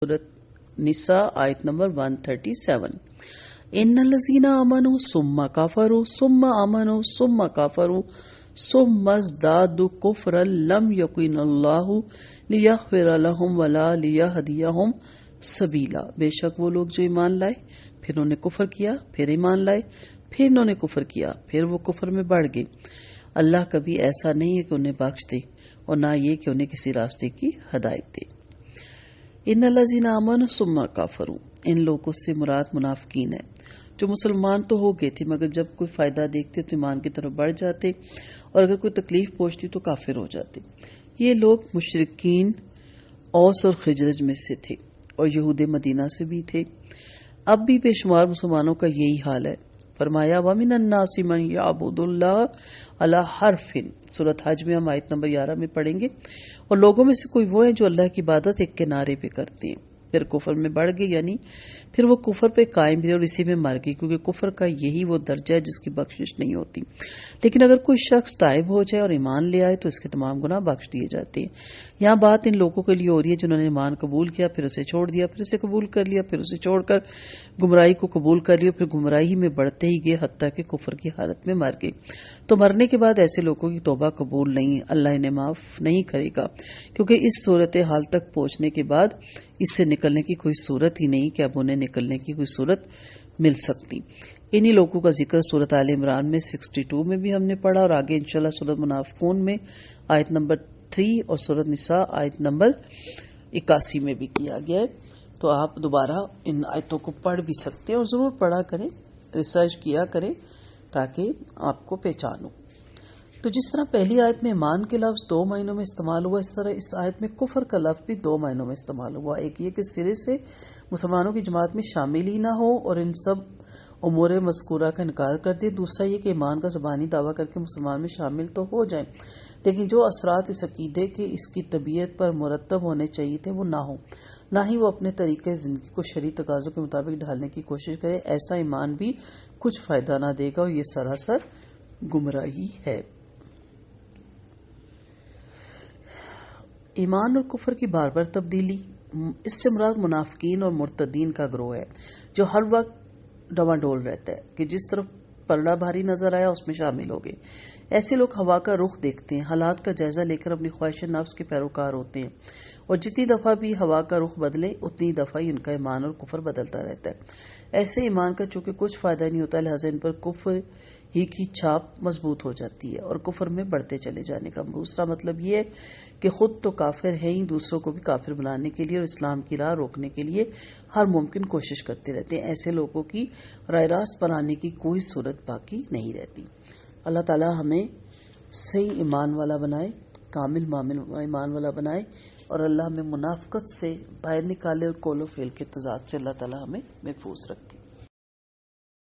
सूरत निसा आयत नंबर 137। इन्नल्लज़ीना आमनू सुम्मा काफरू सुम्मा आमनू सुम्मा काफरू सुम्मा ज़दादू कुफ्रन लम यकुनिल्लाहु लियग़फ़िर लहुम वला लियहदियहुम सबीला। बेशक वो लोग जो ईमान लाए फिर उन्होंने कुफ्र किया, फिर ईमान लाए, फिर उन्होंने कुफ्र किया, फिर वो कुफ्र में बढ़ गए। अल्लाह कभी ऐसा नहीं है कि उन्हें बख्श दे और ना ये कि उन्हें किसी रास्ते की हदायत दे। इन्नल्लज़ीना आमनू सुम्मा काफरू, इन लोगों से मुराद मुनाफिकीन है जो मुसलमान तो हो गए थे मगर जब कोई फायदा देखते तो ईमान की तरफ बढ़ जाते और अगर कोई तकलीफ पहुंचती तो काफिर हो जाते। ये लोग मुशरिकीन औस और खिजरज में से थे और यहूद मदीना से भी थे। अब भी बेशुमार मुसलमानों का यही हाल है। फरमाया वमिनन नासी मन यअबुदुल्लाह अला हरफिन, सूरत हज में हम आयत नंबर 11 में पढ़ेंगे। और लोगों में से कोई वो है जो अल्लाह की इबादत एक किनारे पे करते हैं, फिर कुफर में बढ़ गए, यानी फिर वो कुफर पे कायम भी और इसी में मर गई, क्योंकि कुफर का यही वो दर्जा है जिसकी बख्शिश नहीं होती। लेकिन अगर कोई शख्स ताइब हो जाए और ईमान ले आए तो इसके तमाम गुनाह बख्श दिए जाते हैं। यहाँ बात इन लोगों के लिए हो रही है जिन्होंने ईमान कबूल किया, फिर उसे छोड़ दिया, फिर उसे कबूल कर लिया, फिर उसे छोड़कर गुमराही को कबूल कर लिया, फिर गुमराही में बढ़ते ही गए हत्ता कि कुफर की हालत में मर गए। तो मरने के बाद ऐसे लोगों की तौबा कबूल नहीं, अल्लाह इन्हें माफ नहीं करेगा, क्योंकि इस सूरत हाल तक पहुंचने के बाद इससे निकलने की कोई सूरत ही नहीं कि अब उन्हें निकलने की कोई सूरत मिल सकती। इन्हीं लोगों का जिक्र सूरत आल इमरान में 62 में भी हमने पढ़ा और आगे इंशाल्लाह सूरत मुनाफिकून में आयत नंबर 3 और सूरत निसा आयत नंबर 81 में भी किया गया है। तो आप दोबारा इन आयतों को पढ़ भी सकते हैं और जरूर पढ़ा करें, रिसर्च किया करें ताकि आपको पहचान हो। तो जिस तरह पहली आयत में ईमान के लफ्ज 2 महीनों में इस्तेमाल हुआ, इस तरह इस आयत में कुफर का लफ्ज भी 2 महीनों में इस्तेमाल हुआ। एक ये कि सिरे से मुसलमानों की जमात में शामिल ही ना हो और इन सब उमूर मज़कूरा का इनकार कर दे। दूसरा ये कि ईमान का ज़बानी दावा करके मुसलमान में शामिल तो हो जाए लेकिन जो असरात इस अकीदे के इसकी तबीयत पर मुरतब होने चाहिए थे वो ना हो, ना ही वो अपने तरीके जिंदगी को शरीय तकाज़ों के मुताबिक ढालने की कोशिश करे। ऐसा ईमान भी कुछ फायदा ना देगा और ये सरासर गुमराही है। ईमान और कुफर की बार बार तब्दीली, इससे मुराद मुनाफिकीन और मुर्तदीन का ग्रोह है जो हर वक्त डवाडोल रहता है कि जिस तरफ पलड़ा भारी नजर आया उसमें शामिल हो गए। ऐसे लोग हवा का रुख देखते हैं, हालात का जायजा लेकर अपनी ख्वाहिश नफ्स के पैरोकार होते हैं और जितनी दफा भी हवा का रुख बदले उतनी दफा ही उनका ईमान और कुफर बदलता रहता है। ऐसे ईमान का चूंकि कुछ फायदा नहीं होता, लिहाजा इन पर कुफर ही की छाप मजबूत हो जाती है और कुफर में बढ़ते चले जाने का दूसरा मतलब ये है कि खुद तो काफिर है ही, दूसरों को भी काफिर बनाने के लिए और इस्लाम की राह रोकने के लिए हर मुमकिन कोशिश करते रहते हैं। ऐसे लोगों की राय रास्त पर आने की कोई सूरत बाकी नहीं रहती। अल्लाह ताला हमें सही ईमान वाला बनाए, कामिल मामिल ईमान वाला बनाए और अल्लाह हमें मुनाफिकत से बाहर निकाले और कौलो फेल के तजाद से अल्लाह ताला हमें महफूज रखे।